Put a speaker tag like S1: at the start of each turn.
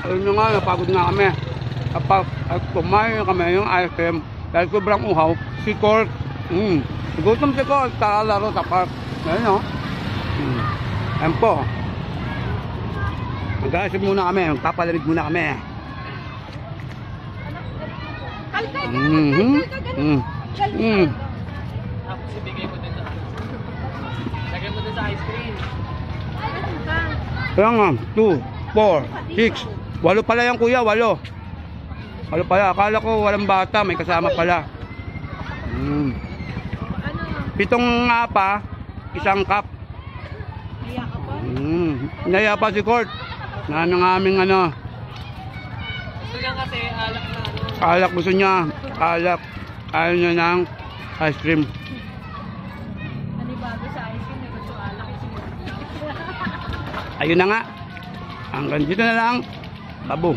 S1: ayun na nga, napagod nga kami. At kumain na kami yung ice cream. Dahil sobrang uhaw, si Court. Gutom si Court, kakalaro sa park. Ayun o. Ayan po. Mag-aasip muna kami, magpapalamig muna kami.
S2: Tapos ibigay mo din sa lagay mo din sa ice cream.
S1: Kaya nga, 2, 4, 6. 8 pala yan kuya, 8. 8 pala, akala ko walang bata, may kasama pala. 7 nga pa, isang cup.
S3: Naya ka pa?
S1: Naya pa si Court. Na ng aming ano.
S2: Gusto niya kasi alak na ano.
S1: Alak gusto niya. Alak. Ayaw niya ng ice cream.
S3: Nanibago sa ice cream, may gusto alak.
S1: Ayun na nga. Hanggang dito na lang. Babo.